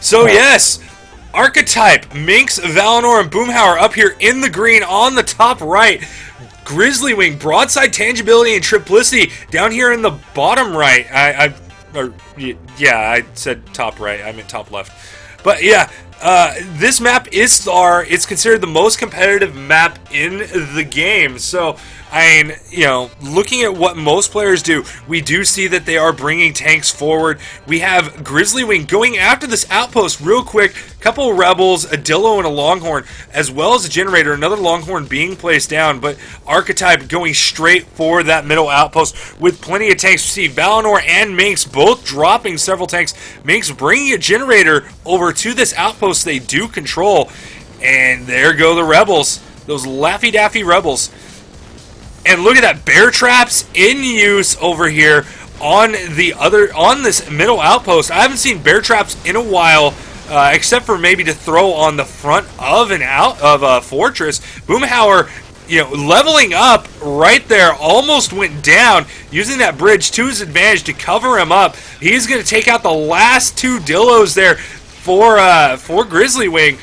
So yes, Archetype, Minx, Valinor, and Boomhower up here in the green on the top right. Grizzly Wing, Broadside, Tangibility, and Triplicity down here in the bottom right. Yeah, I said top right. I meant top left. But yeah, this map is Thar. It's considered the most competitive map in the game. So, I mean, you know, looking at what most players do, we do see that they are bringing tanks forward. We have Grizzly Wing going after this outpost real quick. Couple Rebels, a Dillo, and a Longhorn, as well as a Generator. Another Longhorn being placed down, but Archetype going straight for that middle outpost with plenty of tanks. We see Valinor and Minx both dropping several tanks. Minx bringing a Generator over to this outpost they do control. And there go the Rebels. Those Laffy Daffy Rebels. And look at that, bear traps in use over here on this middle outpost. I haven't seen bear traps in a while, except for maybe to throw on the front of a fortress. Boomhower, you know, leveling up right there, almost went down, using that bridge to his advantage to cover him up. He's going to take out the last two Dillos there for Grizzly Wing,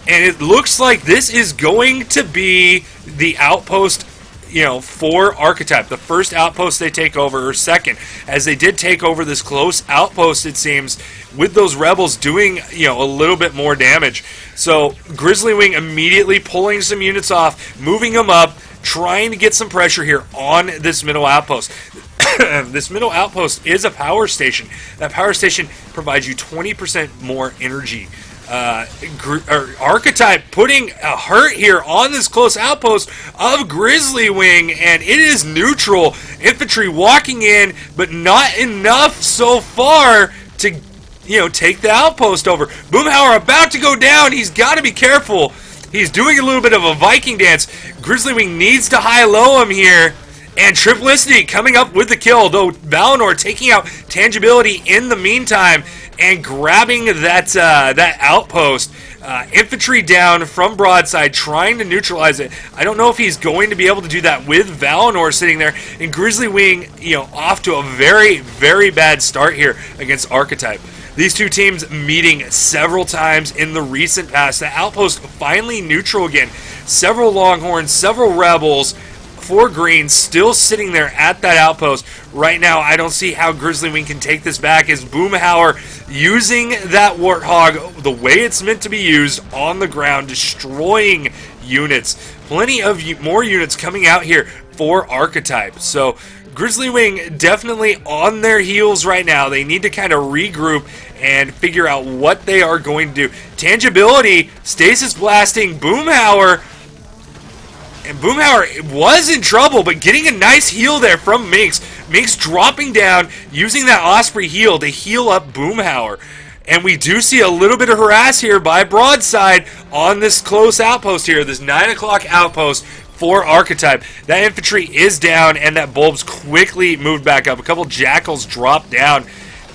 and it looks like this is going to be the outpost, you know, for Archetype, the first outpost they take over, or second, as they did take over this close outpost, it seems, with those Rebels doing, you know, a little bit more damage. So Grizzly Wing immediately pulling some units off, moving them up, trying to get some pressure here on this middle outpost. This middle outpost is a power station. That power station provides you 20% more energy. Archetype putting a hurt here on this close outpost of Grizzly Wing, and it is neutral. Infantry walking in, but not enough so far to, you know, take the outpost over. Boomhower about to go down. He's got to be careful. He's doing a little bit of a Viking dance. Grizzly Wing needs to high-low him here. And Triplicity coming up with the kill, though Valinor taking out Tangibility in the meantime and grabbing that outpost. Infantry down from Broadside, trying to neutralize it. I don't know if he's going to be able to do that with Valinor sitting there. And Grizzly Wing, you know, off to a very, very bad start here against Archetype. These two teams meeting several times in the recent past. The outpost finally neutral again. Several Longhorns, several Rebels. 4 green still sitting there at that outpost. Right now, I don't see how Grizzly Wing can take this back as Boomhower using that Warthog the way it's meant to be used on the ground, destroying units. Plenty of more units coming out here for Archetype. So Grizzly Wing definitely on their heels right now. They need to kind of regroup and figure out what they are going to do. Tangibility, stasis blasting Boomhower. And Boomhower was in trouble, but getting a nice heal there from Minx. Minx dropping down, using that Osprey heal to heal up Boomhower. And we do see a little bit of harass here by Broadside on this close outpost here, this 9 o'clock outpost for Archetype. That infantry is down, and that Bulb's quickly moved back up. A couple Jackals dropped down,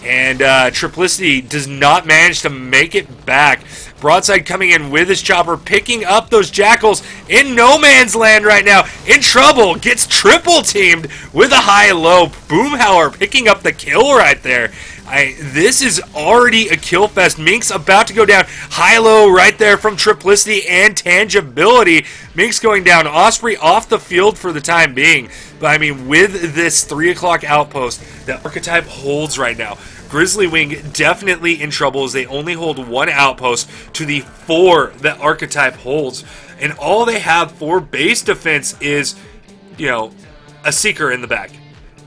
and Triplicity does not manage to make it back. Broadside coming in with his chopper, picking up those Jackals in no man's land right now. In trouble, gets triple teamed with a high-low. Boomhower picking up the kill right there. This is already a kill fest. Minx about to go down. High-low right there from Triplicity and Tangibility. Minx going down. Osprey off the field for the time being. But I mean, with this 3 o'clock outpost that Archetype holds right now, Grizzly Wing definitely in trouble as they only hold 1 outpost to the 4 that Archetype holds. And all they have for base defense is, you know, a Seeker in the back.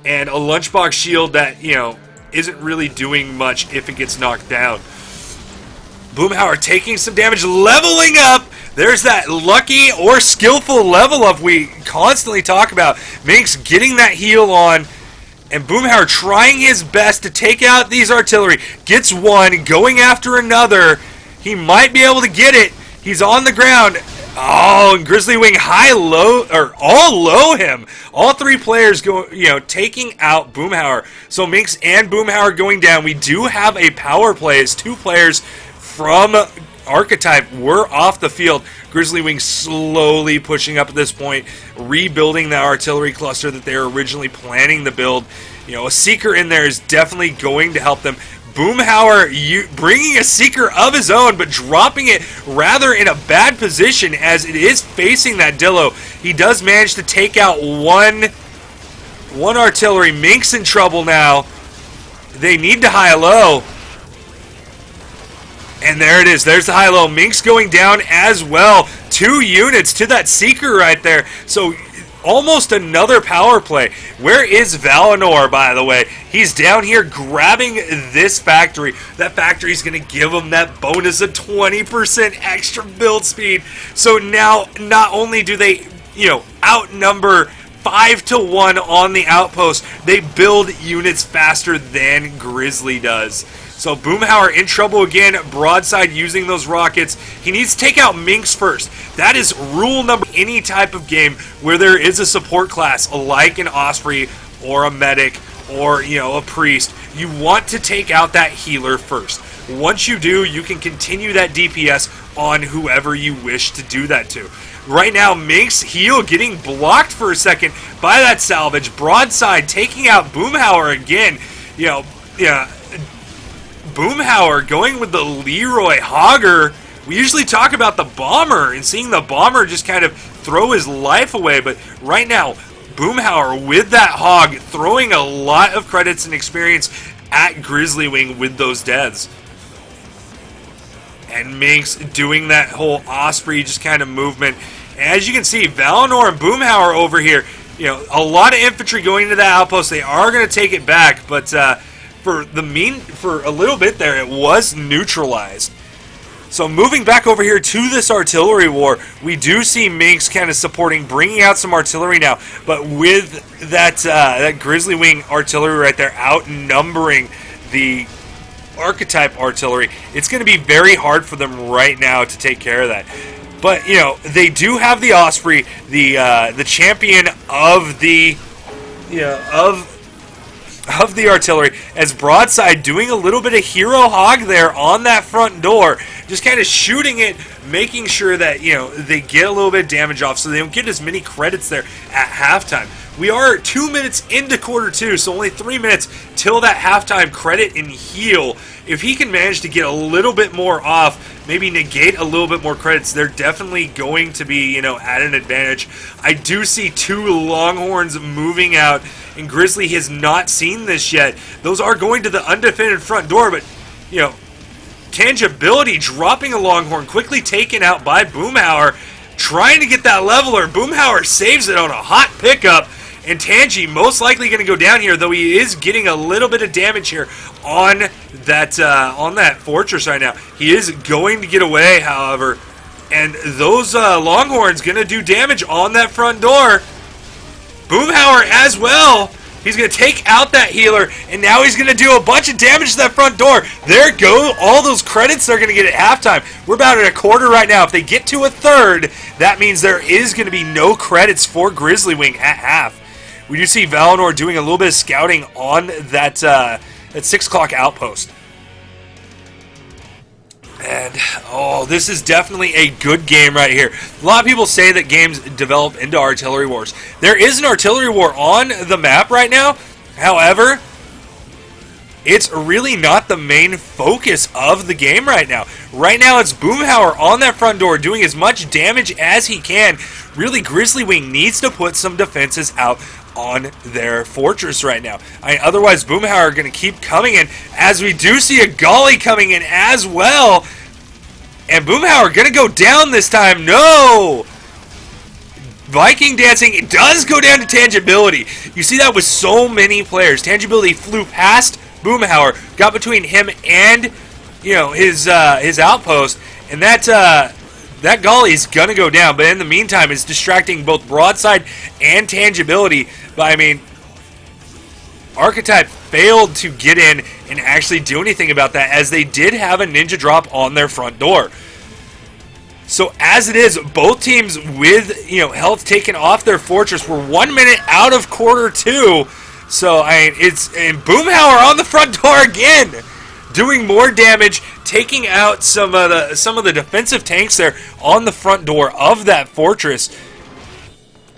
And a Lunchbox shield that, you know, isn't really doing much if it gets knocked down. Boomhower taking some damage, leveling up. There's that lucky or skillful level up we constantly talk about. Minx getting that heal on. And Boomhower trying his best to take out these artillery. Gets one, going after another. He might be able to get it. He's on the ground. Oh, and Grizzly Wing high-low, or all-low him. All 3 players go, you know, taking out Boomhower. So Minx and Boomhower going down. We do have a power play as 2 players from Archetype were off the field. Grizzly Wing slowly pushing up at this point, rebuilding the artillery cluster that they were originally planning to build. You know, a Seeker in there is definitely going to help them. Boomhower bringing a Seeker of his own, but dropping it rather in a bad position as it is facing that Dillo. He does manage to take out one artillery. Minx in trouble now. They need to high-low. And there it is. There's the high-low. Minx going down as well. 2 units to that Seeker right there. So almost another power play. Where is Valinor, by the way? He's down here grabbing this factory. That factory is going to give him that bonus of 20% extra build speed. So now, not only do they, outnumber 5-1 on the outpost, they build units faster than Grizzly does. So Boomhower in trouble again. Broadside using those rockets. He needs to take out Minx first. That is rule number any type of game where there is a support class like an Osprey or a medic or a priest. You want to take out that healer first. Once you do, you can continue that DPS on whoever you wish to do that to. Right now, Minx heal getting blocked for a second by that salvage. Broadside taking out Boomhower again. Boomhower going with the Leroy Hogger. We usually talk about the Bomber and seeing the Bomber just kind of throw his life away, but right now, Boomhower with that Hog throwing a lot of credits and experience at Grizzly Wing with those deaths. And Minx doing that whole Osprey just kind of movement. As you can see, Valinor and Boomhower over here, a lot of infantry going into that outpost. They are going to take it back, but for a little bit there, it was neutralized. So moving back over here to this artillery war, we do see Minx kind of supporting, bringing out some artillery now, but with that Grizzly Wing artillery right there outnumbering the archetype artillery, it's going to be very hard for them right now to take care of that. But they do have the Osprey, the champion of the of the artillery, as Broadside doing a little bit of hero hog there on that front door, just kind of shooting it, making sure that they get a little bit of damage off so they don't get as many credits there at halftime. We are 2 minutes into quarter 2, so only 3 minutes till that halftime credit and heal. If he can manage to get a little bit more off, maybe negate a little bit more credits, they're definitely going to be, at an advantage. I do see 2 Longhorns moving out, and Grizzly has not seen this yet. Those are going to the undefended front door, but, Tangibility dropping a Longhorn, quickly taken out by Boomhower, trying to get that leveler. Boomhower saves it on a hot pickup. And Tangi most likely going to go down here, though he is getting a little bit of damage here on that fortress right now. He is going to get away, however, and those Longhorns going to do damage on that front door. Boomhower as well. He's going to take out that healer, and now he's going to do a bunch of damage to that front door. There go all those credits they're going to get at halftime. We're about at a quarter right now. If they get to a third, that means there is going to be no credits for Grizzly Wing at half. We do see Valinor doing a little bit of scouting on that 6 o'clock outpost. And, this is definitely a good game right here. A lot of people say that games develop into artillery wars. There is an artillery war on the map right now. However, it's really not the main focus of the game right now. Right now, it's Boomhower on that front door doing as much damage as he can. Really, Grizzly Wing needs to put some defenses out on their fortress right now. Otherwise, Boomhower are going to keep coming in, as we do see a Golly coming in as well. And Boomhower going to go down this time. No! Viking dancing, it does go down to Tangibility. You see that with so many players. Tangibility flew past Boomhower, got between him and his outpost, and that Golly's gonna go down. But in the meantime, it's distracting both Broadside and Tangibility. But Archetype failed to get in and actually do anything about that, as they did have a ninja drop on their front door. So as it is, both teams with health taken off their fortress. We're 1 minute out of quarter 2. So it's Boomhower on the front door again, doing more damage, taking out some of the defensive tanks there on the front door of that fortress.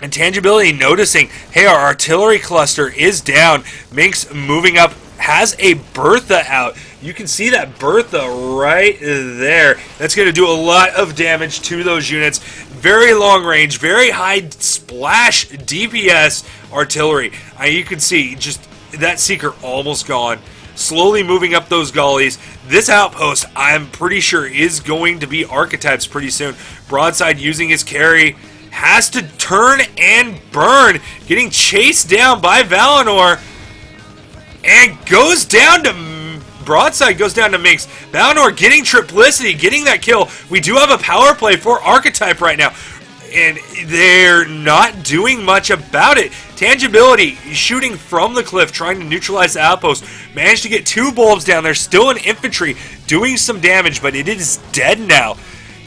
And Tangibility noticing, hey, our artillery cluster is down. Minx moving up, has a Bertha out, You can see that Bertha right there. That's going to do a lot of damage to those units. Very long range, very high splash DPS artillery. You can see just that Seeker almost gone. Slowly moving up those gullies. This outpost, I'm pretty sure, is going to be archetypes pretty soon. Broadside using his carry. Has to turn and burn. Getting chased down by Valinor. And goes down to... Broadside goes down to Minx. Valinor getting Triplicity, getting that kill. We do have a power play for Archetype right now. And they're not doing much about it. Tangibility shooting from the cliff, trying to neutralize the outpost. Managed to get 2 bulbs down there. Still an infantry doing some damage, but it is dead now.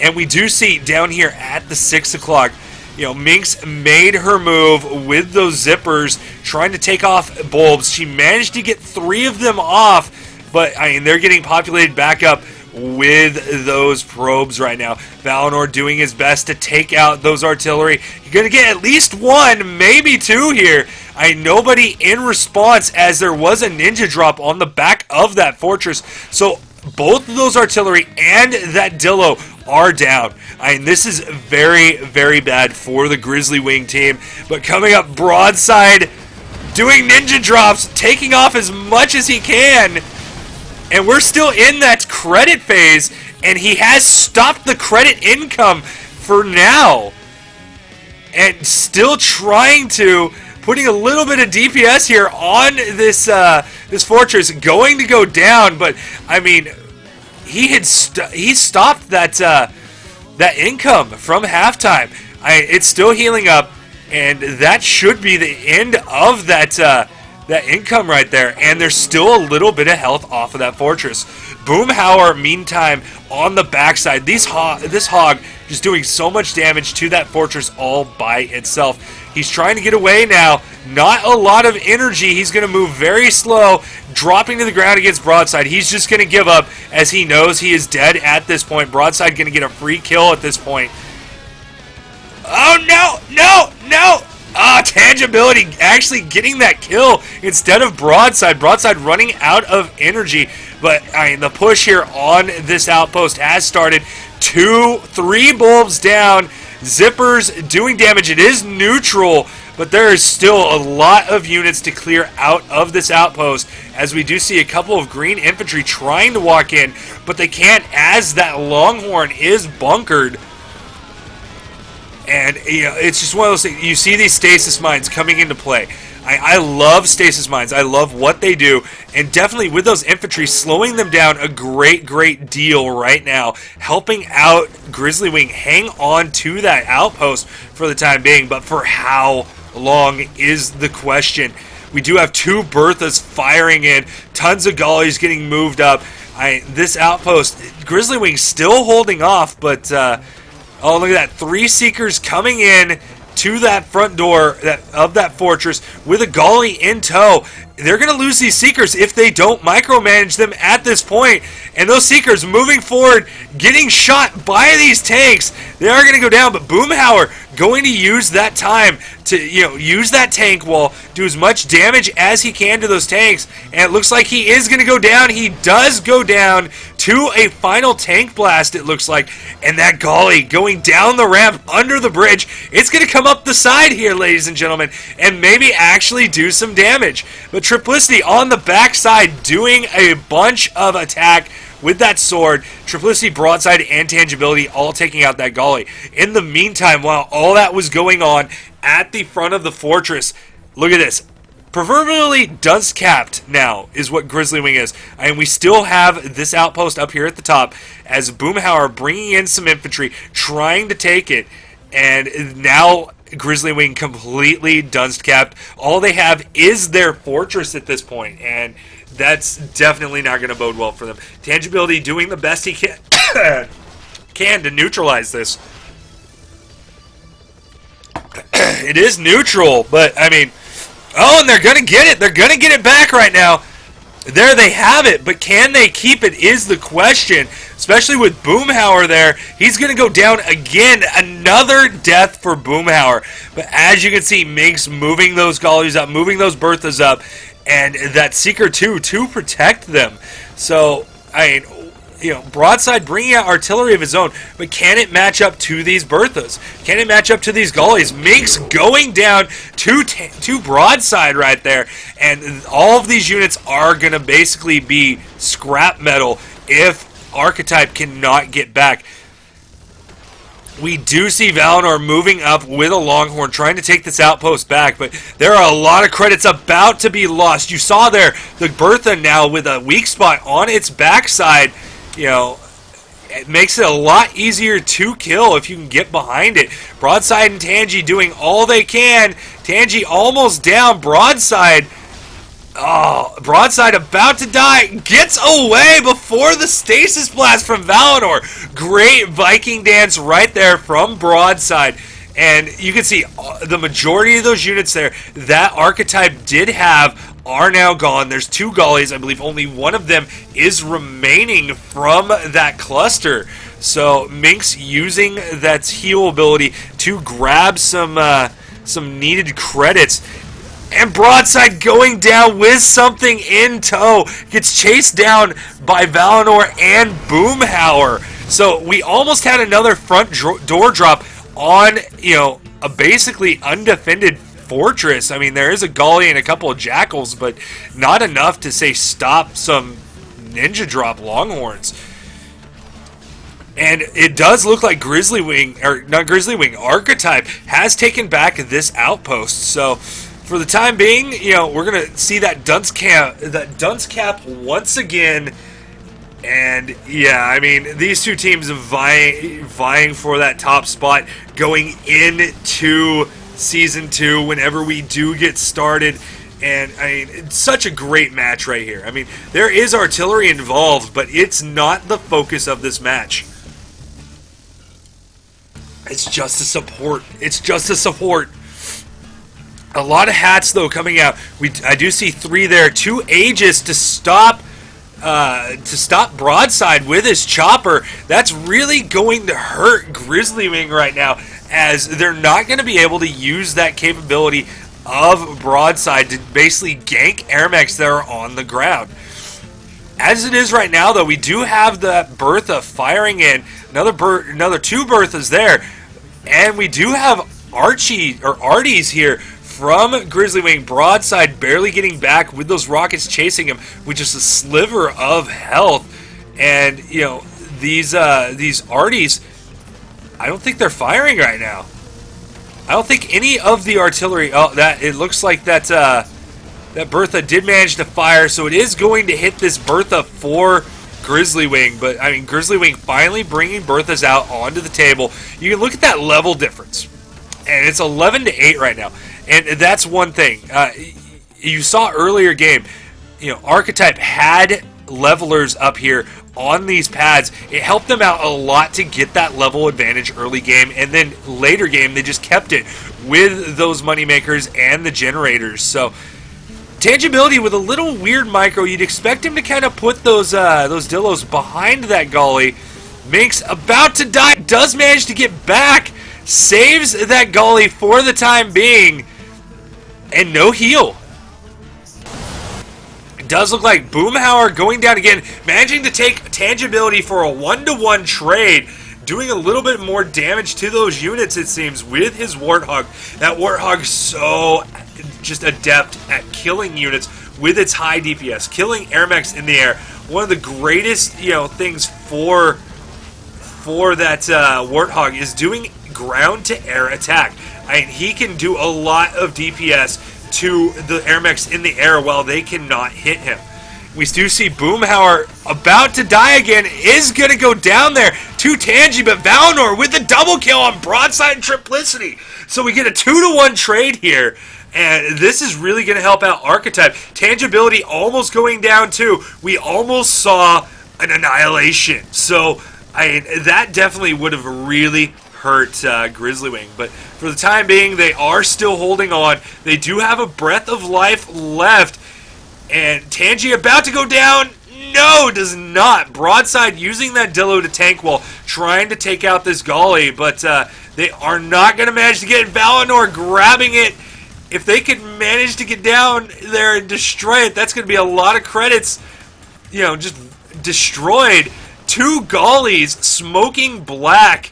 And we do see down here at the 6 o'clock, you know, Minx made her move with those zippers, trying to take off bulbs. She managed to get 3 of them off, but I mean, they're getting populated back up with those probes right now. Valinor doing his best to take out those artillery. You're going to get at least 1, maybe 2 here. Nobody in response, as there was a ninja drop on the back of that fortress. So both of those artillery and that Dillo are down. This is very, very bad for the Grizzly Wing team. But coming up, Broadside doing ninja drops, taking off as much as he can. And we're still in that credit phase, and he has stopped the credit income for now. And still trying to, putting a little bit of DPS here on this this fortress, going to go down. But I mean, he stopped that that income from halftime. It's still healing up, and that should be the end of that. That income right there, and there's still a little bit of health off of that fortress. Boomhower, meantime, on the backside. This hog just doing so much damage to that fortress all by itself. He's trying to get away now. Not a lot of energy. He's going to move very slow, dropping to the ground against Broadside. He's just going to give up, as he knows he is dead at this point. Broadside going to get a free kill at this point. Oh, no, no, no! Tangibility actually getting that kill instead of Broadside. Broadside running out of energy. But the push here on this outpost has started. 3 bulbs down. Zippers doing damage. It is neutral, but there is still a lot of units to clear out of this outpost, as we do see a couple of green infantry trying to walk in, but they can't, as that Longhorn is bunkered. And you know, it's just one of those things. You see these stasis mines coming into play. I love stasis mines. I love what they do. And definitely with those infantry, slowing them down a great deal right now. Helping out Grizzly Wing hang on to that outpost for the time being. But for how long is the question. We do have 2 Berthas firing in. Tons of Gollies getting moved up. This outpost, Grizzly Wing still holding off, but... oh, look at that. 3 Seekers coming in to that front door of that fortress with a Golly in tow. They're going to lose these Seekers if they don't micromanage them at this point. And those Seekers moving forward, getting shot by these tanks. They are going to go down, but Boomhower going to use that time to, use that tank wall, do as much damage as he can to those tanks. And it looks like he is going to go down. He does go down to a final tank blast, it looks like. And that Golly going down the ramp under the bridge. It's going to come up the side here, ladies and gentlemen, and maybe actually do some damage. But Triplicity on the backside doing a bunch of attack with that sword. Triplicity, Broadside, and Tangibility all taking out that Golly. In the meantime, while all that was going on at the front of the fortress, look at this. Proverbially dust-capped now is what Grizzly Wing is. And we still have this outpost up here at the top as Boomhower bringing in some infantry, trying to take it. And now Grizzly Wing completely dust-capped. All they have is their fortress at this point, and that's definitely not going to bode well for them. Tangibility doing the best he can, to neutralize this. It is neutral, but, I mean... Oh, and they're going to get it. They're going to get it back right now. There they have it, but can they keep it is the question, especially with Boomhower there. He's going to go down again. Another death for Boomhower. But as you can see, Minx moving those Gollies up, moving those Berthas up, and that Seeker 2 to protect them. So, I mean, Broadside bringing out artillery of his own, but can it match up to these Berthas? Can it match up to these Gullies? Minx going down to Broadside right there, and all of these units are going to basically be scrap metal if Archetype cannot get back. We do see Valinor moving up with a Longhorn, trying to take this outpost back, but there are a lot of credits about to be lost. You saw there the Bertha now with a weak spot on its backside. It makes it a lot easier to kill if you can get behind it. Broadside and Tangi doing all they can. Tangi almost down. Broadside about to die. Gets away before the stasis blast from Valinor. Great Viking dance right there from Broadside. And you can see the majority of those units there that Archetype did have are now gone. There's 2 Gullies. I believe only one of them is remaining from that cluster. So Minx using that heal ability to grab some needed credits. And Broadside going down with something in tow. Gets chased down by Valinor and Boomhower. So we almost had another front door drop on, a basically undefended fortress. I mean, there is a Gully and a couple of Jackals, but not enough to say stop some ninja drop Longhorns. And it does look like Archetype has taken back this outpost. So for the time being, we're going to see that dunce cap once again. And yeah, I mean, these two teams vying for that top spot going into Season 2 whenever we do get started. And I mean, it's such a great match right here. I mean, there is artillery involved, but it's not the focus of this match. It's just a support. It's just a support. A lot of hats though coming out. I do see 3 there. 2 Aegis to stop Broadside with his chopper. That's really going to hurt Grizzlywing right now, as they're not going to be able to use that capability of Broadside to basically gank air mechs that are on the ground. As it is right now, though, we do have that Bertha firing in. Another 2 Berthas there. And we do have Arties here from Grizzlywing. Broadside barely getting back with those rockets chasing him with just a sliver of health. And, these Arties, I don't think they're firing right now. I don't think any of the artillery... it looks like that Bertha did manage to fire, so it is going to hit this Bertha for Grizzlywing. But, I mean, Grizzlywing finally bringing Berthas out onto the table. You can look at that level difference. And it's 11-8 right now. And that's one thing. You saw earlier game, Archetype had levelers up here on these pads. It helped them out a lot to get that level advantage early game, and then later game they just kept it with those moneymakers and the generators. So Tangibility with a little weird micro. You'd expect him to kind of put those Dillos behind that Gully. Minx about to die, does manage to get back, saves that Gully for the time being, and no heal. It does look like Boomhower going down again, managing to take Tangibility for a 1-to-1 trade, doing a little bit more damage to those units, it seems, with his Warthog. That Warthog so just adept at killing units with its high DPS, killing air mechs in the air. One of the greatest, things for that Warthog is doing ground-to-air attack. I mean, he can do a lot of DPS to the air mechs in the air while they cannot hit him. We do see Boomhower about to die again, is going to go down there to Tangi, but Valinor with the double kill on Broadside and Triplicity. So we get a 2-to-1 trade here, and this is really going to help out Archetype. Tangibility almost going down too. We almost saw an annihilation. So that definitely would have really hurt Grizzlywing, but for the time being they are still holding on. They do have a breath of life left, and Tangi about to go down. No, does not. Broadside using that Dillo to tank while trying to take out this Gully, but they are not going to manage to get it. Valinor grabbing it. If they could manage to get down there and destroy it, that's going to be a lot of credits. just destroyed 2 Gollies, smoking black,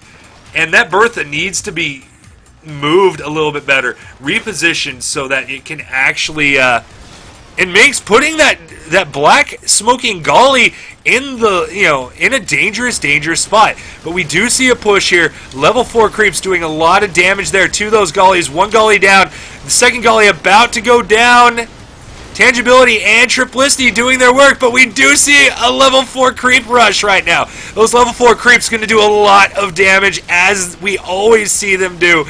and that Bertha needs to be moved a little bit better, repositioned so that it can actually, and Minx putting that black smoking Golly in the, in a dangerous spot. But we do see a push here. Level 4 creeps doing a lot of damage there to those Gollies. 1 Golly down, the second Golly about to go down. Tangibility and Triplicity doing their work, but we do see a level 4 creep rush right now. Those level 4 creeps going to do a lot of damage, as we always see them do.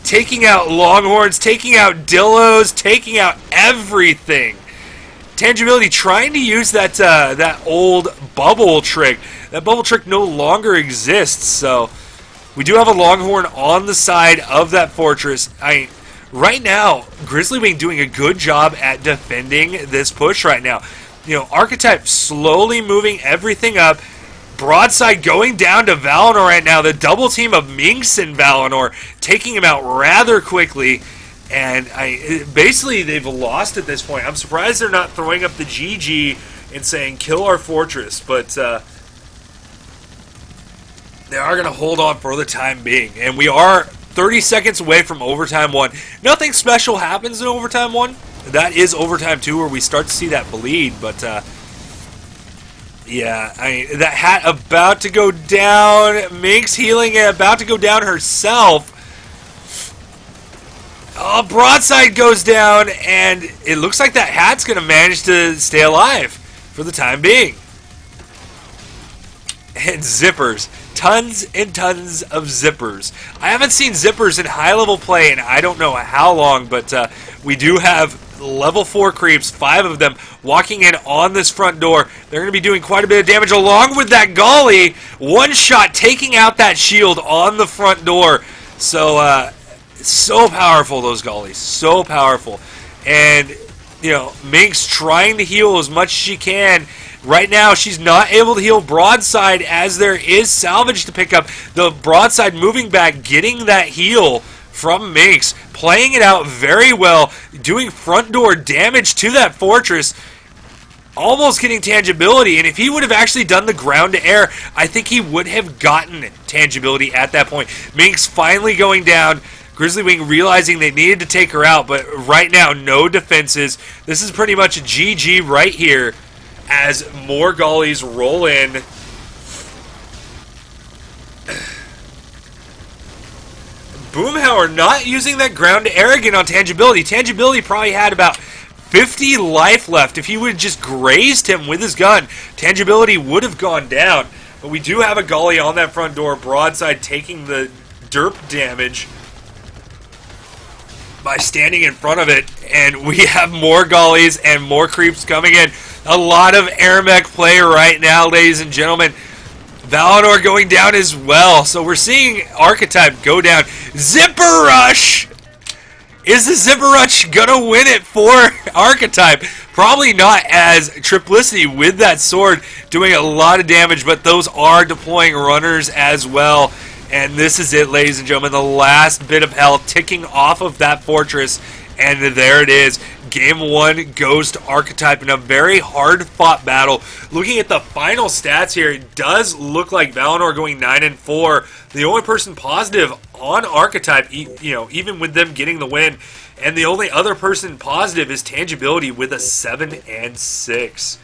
Taking out Longhorns, taking out Dillos, taking out everything. Tangibility trying to use that old bubble trick. That bubble trick no longer exists, so we do have a Longhorn on the side of that fortress. Right now, Grizzlywing doing a good job at defending this push right now. Archetype slowly moving everything up. Broadside going down to Valinor right now. The double team of Minx and Valinor taking him out rather quickly. And basically they've lost at this point. I'm surprised they're not throwing up the GG and saying kill our fortress. But they are going to hold on for the time being. And we are 30 seconds away from Overtime 1. Nothing special happens in Overtime 1. That is Overtime 2 where we start to see that bleed. But yeah, that hat about to go down. Minx healing it, about to go down herself. Oh, Broadside goes down, and it looks like that hat's going to manage to stay alive for the time being. And zippers. Tons and tons of zippers. I haven't seen zippers in high-level play in I don't know how long, but we do have level 4 creeps, 5 of them, walking in on this front door. They're going to be doing quite a bit of damage along with that Golly. One shot taking out that shield on the front door. So, so powerful, those Gollies. So powerful. And, Minx trying to heal as much as she can. Right now, she's not able to heal Broadside as there is salvage to pick up. The Broadside moving back, getting that heal from Minx, playing it out very well, doing front door damage to that fortress, almost getting Tangibility. And if he would have actually done the ground to air, I think he would have gotten Tangibility at that point. Minx finally going down. Grizzlywing realizing they needed to take her out, but right now, no defenses. This is pretty much a GG right here as more Gollies roll in. Boomhower not using that ground to air again on Tangibility. Tangibility probably had about 50 life left. If he would have just grazed him with his gun, Tangibility would have gone down. But we do have a Golly on that front door. Broadside taking the derp damage by standing in front of it. And we have more Gollies and more creeps coming in. A lot of air mech play right now, ladies and gentlemen. Valinor going down as well. So we're seeing Archetype go down. Zipper Rush! Is the Zipper Rush gonna win it for Archetype? Probably not, as Triplicity with that sword doing a lot of damage, but those are deploying runners as well. And this is it, ladies and gentlemen. The last bit of health ticking off of that fortress. And there it is. Game 1 goes to Archetype in a very hard-fought battle. Looking at the final stats here, it does look like Valinor going 9-4. The only person positive on Archetype, even with them getting the win, and the only other person positive is Tangibility with a 7-6.